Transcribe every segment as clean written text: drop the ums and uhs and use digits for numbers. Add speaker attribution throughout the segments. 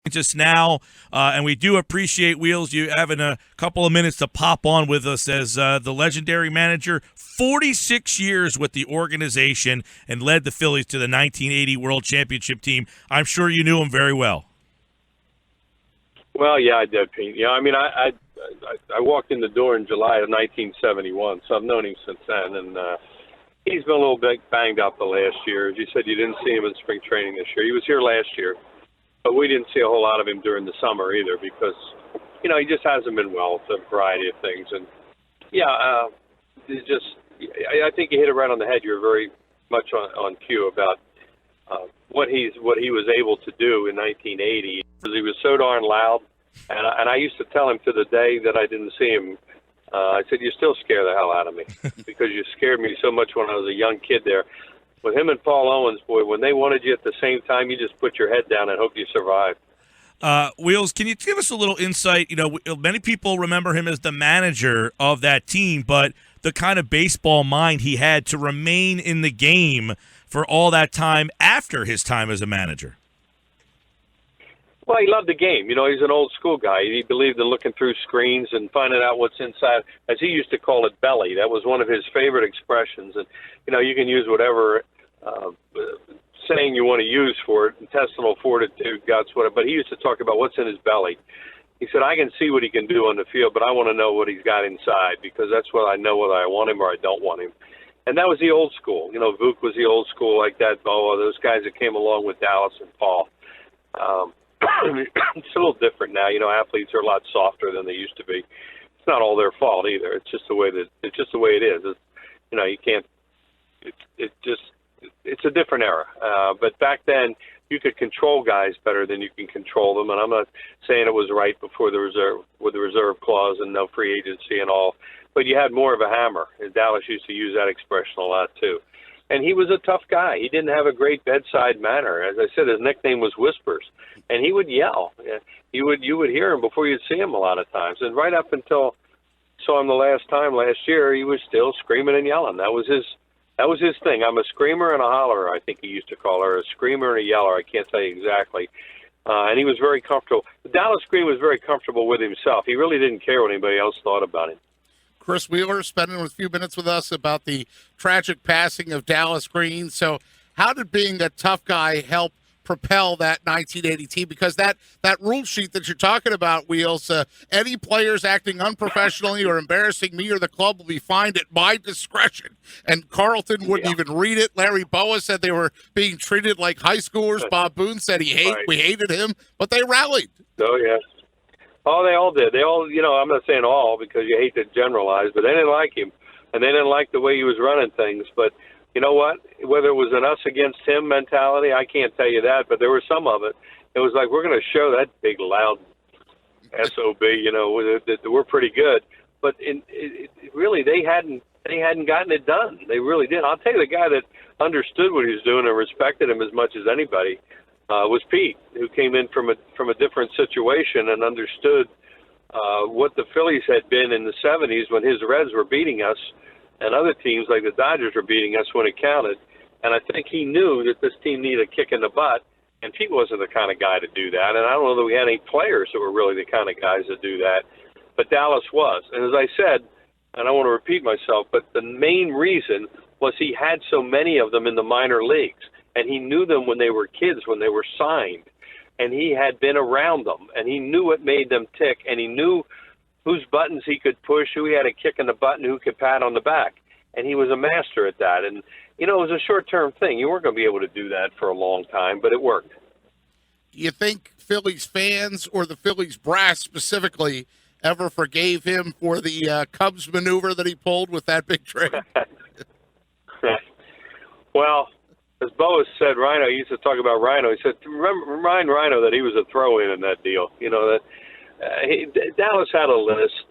Speaker 1: Just now, and we do appreciate, Wheels, you having a couple of minutes to pop on with us as the legendary manager, 46 years with the organization and led the Phillies to the 1980 World Championship team. I'm sure you knew him very well.
Speaker 2: Well, yeah, I did, Pete. Yeah, I mean, I walked in the door in July of 1971, so I've known him since then, and he's been a little bit banged up the last year. As you said, you didn't see him in spring training this year. He was here last year. But we didn't see a whole lot of him during the summer either because, he just hasn't been well with a variety of things. And, I think you hit it right on the head. You're very much on cue about what he was able to do in 1980. He was so darn loud. And I used to tell him to the day that I didn't see him, I said, you still scare the hell out of me because you scared me so much when I was a young kid there. With him and Paul Owens, boy, when they wanted you at the same time, you just put your head down and hope you survive.
Speaker 1: Wheels, can you give us a little insight? Many people remember him as the manager of that team, but the kind of baseball mind he had to remain in the game for all that time after his time as a manager.
Speaker 2: Well, he loved the game. He's an old school guy. He believed in looking through screens and finding out what's inside, as he used to call it, belly. That was one of his favorite expressions. And, you can use whatever saying you want to use for it, intestinal fortitude, guts, whatever. But he used to talk about what's in his belly. He said, I can see what he can do on the field, but I want to know what he's got inside because that's what I know whether I want him or I don't want him. And that was the old school. Vuk was the old school like that. Oh, those guys that came along with Dallas and Paul. It's a little different now. Athletes are a lot softer than they used to be. It's not all their fault either. It's just the way it is. You can't. It's a different era. But back then, you could control guys better than you can control them. And I'm not saying it was right before the reserve clause and no free agency and all. But you had more of a hammer. And Dallas used to use that expression a lot too. And he was a tough guy. He didn't have a great bedside manner. As I said, his nickname was Whispers. And he would yell. You would hear him before you'd see him a lot of times. And right up until saw him the last time last year, he was still screaming and yelling. That was his thing. I'm a screamer and a hollerer, I think he used to call her. A screamer and a yeller. I can't tell you exactly. And he was very comfortable. Dallas Green was very comfortable with himself. He really didn't care what anybody else thought about him.
Speaker 3: Chris Wheeler spending a few minutes with us about the tragic passing of Dallas Green. So how did being a tough guy help propel that 1980 team? Because that rule sheet that you're talking about, Wheels, any players acting unprofessionally or embarrassing me or the club will be fined at my discretion. And Carlton wouldn't even read it. Larry Boa said they were being treated like high schoolers. Bob Boone said we hated him, but they rallied.
Speaker 2: Oh, yes. Oh, they all did. They all, I'm not saying all because you hate to generalize, but they didn't like him, and they didn't like the way he was running things. But you know what? Whether it was an us against him mentality, I can't tell you that, but there was some of it. It was like, we're going to show that big, loud SOB, that we're pretty good. But really, they hadn't gotten it done. They really did. I'll tell you, the guy that understood what he was doing and respected him as much as anybody was Pete, who came in from a different situation and understood what the Phillies had been in the 70s when his Reds were beating us and other teams like the Dodgers were beating us when it counted. And I think he knew that this team needed a kick in the butt, and Pete wasn't the kind of guy to do that. And I don't know that we had any players that were really the kind of guys to do that, but Dallas was. And as I said, and I want to repeat myself, but the main reason was he had so many of them in the minor leagues. And he knew them when they were kids, when they were signed. And he had been around them. And he knew what made them tick. And he knew whose buttons he could push, who he had a kick in the butt, and who could pat on the back. And he was a master at that. And, it was a short-term thing. You weren't going to be able to do that for a long time, but it worked.
Speaker 3: Do you think Phillies fans or the Phillies brass specifically ever forgave him for the Cubs maneuver that he pulled with that big trade?
Speaker 2: Well, as Boas said, Rhino, he used to talk about Rhino. He said, remind Rhino that he was a throw-in in that deal. Dallas had a list.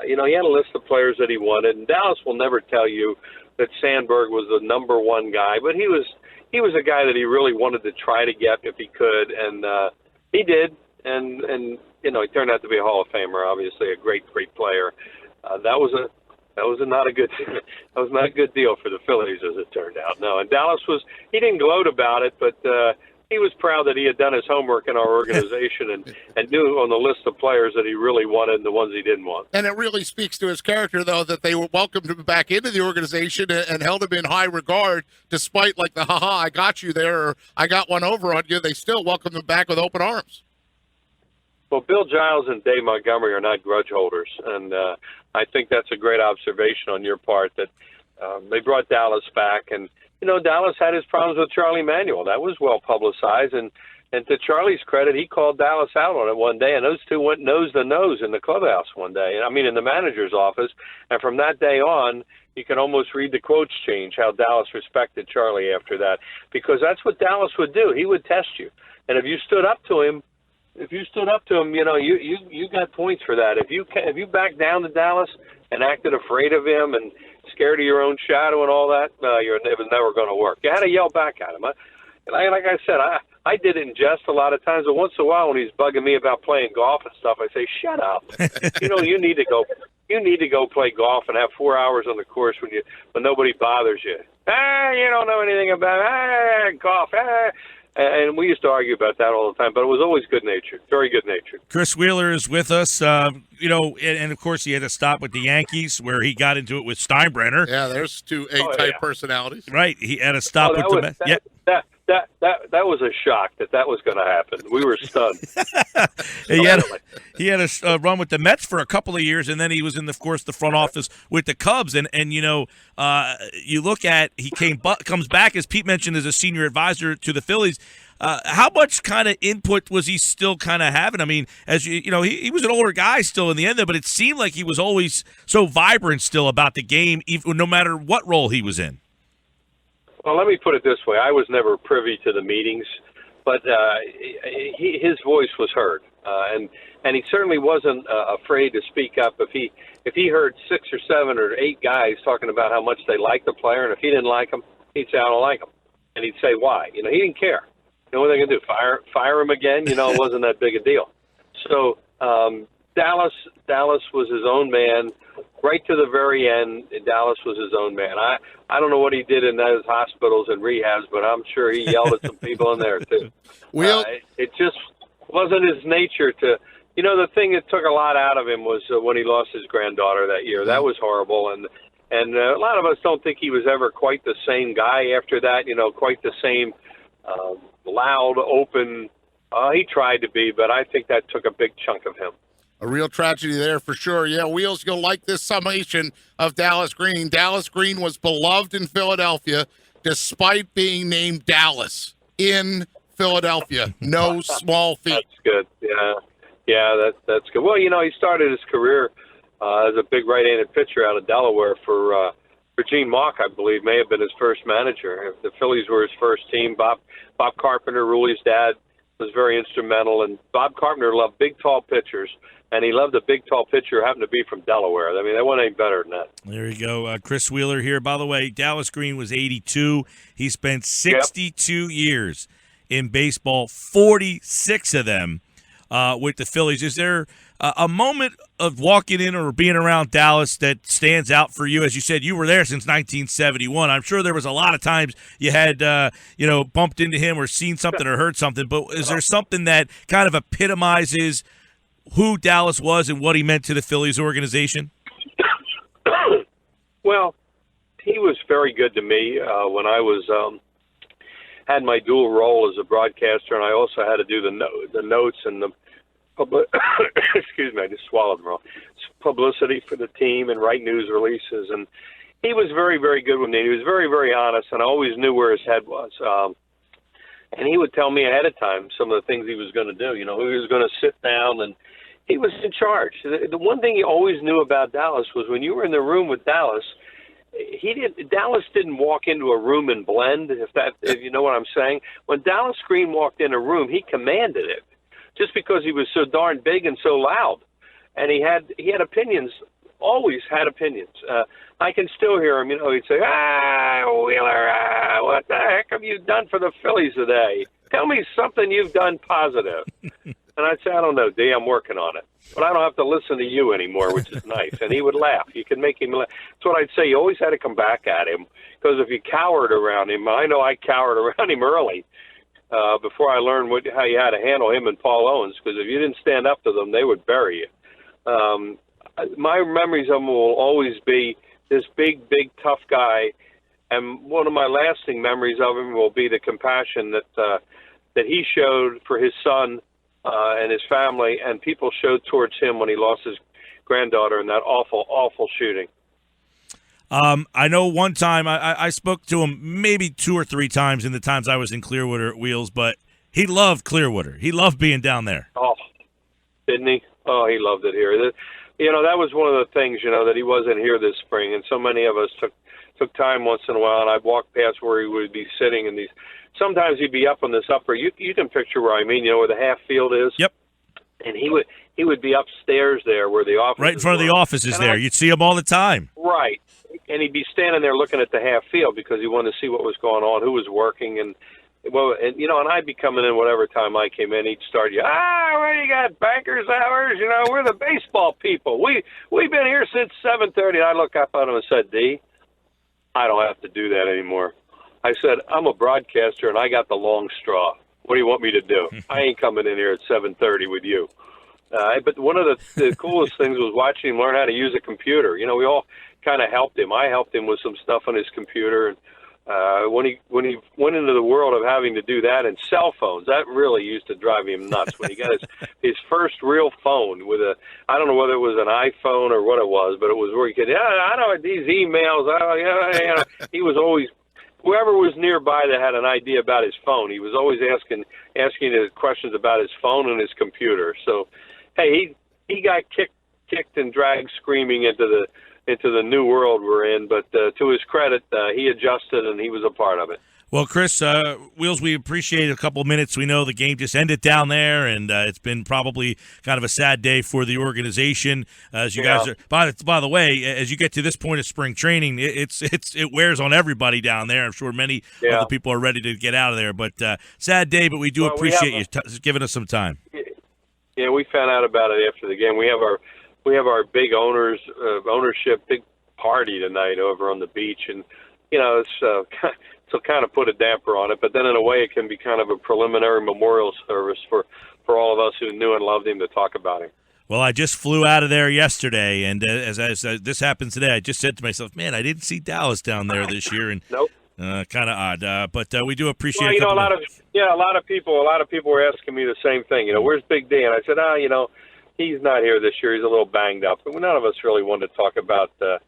Speaker 2: He had a list of players that he wanted, and Dallas will never tell you that Sandberg was the number one guy, but he was a guy that he really wanted to try to get if he could, and he did. And he turned out to be a Hall of Famer, obviously a great player. That was not a good deal for the Phillies, as it turned out. No, and Dallas he didn't gloat about it, but he was proud that he had done his homework in our organization and knew on the list of players that he really wanted and the ones he didn't want.
Speaker 3: And it really speaks to his character, though, that they welcomed him back into the organization and held him in high regard, despite like the I got you there, or I got one over on you. They still welcomed him back with open arms.
Speaker 2: Well, Bill Giles and Dave Montgomery are not grudge holders, and I think that's a great observation on your part that they brought Dallas back. And, Dallas had his problems with Charlie Manuel. That was well publicized, and to Charlie's credit, he called Dallas out on it one day, and those two went nose to nose in the clubhouse one day, in the manager's office. And from that day on, you can almost read the quotes change, how Dallas respected Charlie after that, because that's what Dallas would do. He would test you. And if you stood up to him, you got points for that. If you backed down to Dallas and acted afraid of him and scared of your own shadow and all that, it was never going to work. You had to yell back at him. Like I said, I did it in jest a lot of times, but once in a while when he's bugging me about playing golf and stuff, I say, "Shut up! You need to go. You need to go play golf and have 4 hours on the course when nobody bothers you. You don't know anything about golf. And we used to argue about that all the time, but it was always good-natured, very good-natured.
Speaker 1: Chris Wheeler is with us, and of course he had to stop with the Yankees where he got into it with Steinbrenner.
Speaker 3: Yeah, there's two A-type personalities.
Speaker 1: Right, he had to stop with the Mets.
Speaker 2: That was a shock that was going to happen. We were stunned.
Speaker 1: he had a run with the Mets for a couple of years, and then he was in, of course, the front office with the Cubs. And you look at comes back, as Pete mentioned, as a senior advisor to the Phillies. How much kind of input was he still kind of having? I mean, as he was an older guy still in the end there, but it seemed like he was always so vibrant still about the game, even no matter what role he was in.
Speaker 2: Well, let me put it this way. I was never privy to the meetings, but his voice was heard. And he certainly wasn't afraid to speak up if he heard 6 or 7 or 8 guys talking about how much they liked the player, and if he didn't like him, he'd say, "I don't like him." And he'd say why. He didn't care. What are they going to do, fire him again? It wasn't that big a deal. So Dallas was his own man. Right to the very end, Dallas was his own man. I don't know what he did in those hospitals and rehabs, but I'm sure he yelled at some people in there, too. It just wasn't his nature to – the thing that took a lot out of him was when he lost his granddaughter that year. That was horrible, and a lot of us don't think he was ever quite the same guy after that, quite the same loud, open he tried to be, but I think that took a big chunk of him.
Speaker 3: A real tragedy there for sure. Yeah, Wheels, you'll like this summation of Dallas Green. Dallas Green was beloved in Philadelphia despite being named Dallas in Philadelphia. No small feat.
Speaker 2: That's good. Yeah, that's good. Well, he started his career as a big right-handed pitcher out of Delaware for Gene Mauch, I believe, may have been his first manager. The Phillies were his first team. Bob Carpenter, Ruli's dad, was very instrumental, and Bob Carpenter loved big, tall pitchers. And he loved a big, tall pitcher who happened to be from Delaware. They wasn't any better than that.
Speaker 1: There you go. Chris Wheeler here. By the way, Dallas Green was 82. He spent 62 years in baseball, 46 of them with the Phillies. Is there a moment of walking in or being around Dallas that stands out for you? As you said, you were there since 1971. I'm sure there was a lot of times you had, bumped into him or seen something or heard something. But is there something that kind of epitomizes who Dallas was and what he meant to the Phillies organization?
Speaker 2: Well, he was very good to me when I was had my dual role as a broadcaster, and I also had to do the notes and the excuse me, I just swallowed them wrong. Publicity for the team and write news releases, and he was very, very good with me. He was very, very honest, and I always knew where his head was. And he would tell me ahead of time some of the things he was going to do. He was going to sit down, and he was in charge. The one thing he always knew about Dallas was when you were in the room with Dallas, Dallas didn't walk into a room and blend, if you know what I'm saying. When Dallas Green walked in a room, he commanded it, just because he was so darn big and so loud. And he had opinions, always had opinions. I can still hear him, he'd say, Wheeler, what the heck have you done for the Phillies today? Tell me something you've done positive. And I'd say, I don't know, D, I'm working on it. But I don't have to listen to you anymore, which is nice. And he would laugh. You could make him laugh. That's what I'd say. You always had to come back at him, because if you cowered around him, I know I cowered around him early. before I learned how you had to handle him and Paul Owens, because if you didn't stand up to them, they would bury you. My memories of him will always be this big, tough guy, and one of my lasting memories of him will be the compassion that he showed for his son and his family, and people showed towards him when he lost his granddaughter in that awful shooting.
Speaker 1: I know one time I spoke to him maybe 2 or 3 times in the times I was in Clearwater at Wheels, but he loved Clearwater. He loved being down there.
Speaker 2: Oh, didn't he? Oh, he loved it here. That was one of the things, that he wasn't here this spring, and so many of us took time once in a while, and I'd walk past where he would be sitting, and sometimes he'd be up on this upper. You can picture where I mean, where the half field is.
Speaker 1: Yep.
Speaker 2: And he would be upstairs there where the office.
Speaker 1: Right in front of the offices there. You'd see him all the time.
Speaker 2: Right. And he'd be standing there looking at the half field because he wanted to see what was going on, who was working, and I'd be coming in whatever time I came in. He'd start, you got bankers hours? We're the baseball people. We've been here since 7:30. I look up at him and said, D, I don't have to do that anymore. I said, I'm a broadcaster and I got the long straw. What do you want me to do? I ain't coming in here at 7:30 with you. But one of the coolest things was watching him learn how to use a computer. We all kind of helped him. I helped him with some stuff on his computer. And when he went into the world of having to do that and cell phones, that really used to drive him nuts. When he got his first real phone with I don't know whether it was an iPhone or what it was, but it was where he could, I know these emails. He was always, whoever was nearby that had an idea about his phone, he was always asking his questions about his phone and his computer. So, hey, he got kicked and dragged screaming into the new world we're in, but to his credit, he adjusted and he was a part of it.
Speaker 1: Well, Chris, Wheels, we appreciate a couple of minutes. We know the game just ended down there, and it's been probably kind of a sad day for the organization. As you guys are, by the way, as you get to this point of spring training, it wears on everybody down there. I'm sure many of the people are ready to get out of there. But sad day, but we do appreciate you giving us some time.
Speaker 2: Yeah, we found out about it after the game. We have our big ownership big party tonight over on the beach, and it'll kind of put a damper on it. But then in a way, it can be kind of a preliminary memorial service for all of us who knew and loved him to talk about him.
Speaker 1: Well, I just flew out of there yesterday, and as this happens today, I just said to myself, man, I didn't see Dallas down there this year, and
Speaker 2: nope.
Speaker 1: Kind of odd. But we do appreciate.
Speaker 2: Well, a lot of people were asking me the same thing. Where's Big D? And I said, he's not here this year. He's a little banged up. But none of us really wanted to talk about, that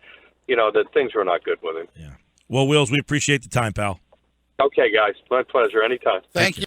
Speaker 2: things were not good with him.
Speaker 1: Yeah. Well, Wills, we appreciate the time, pal.
Speaker 2: Okay, guys. My pleasure. Anytime.
Speaker 3: Thank you.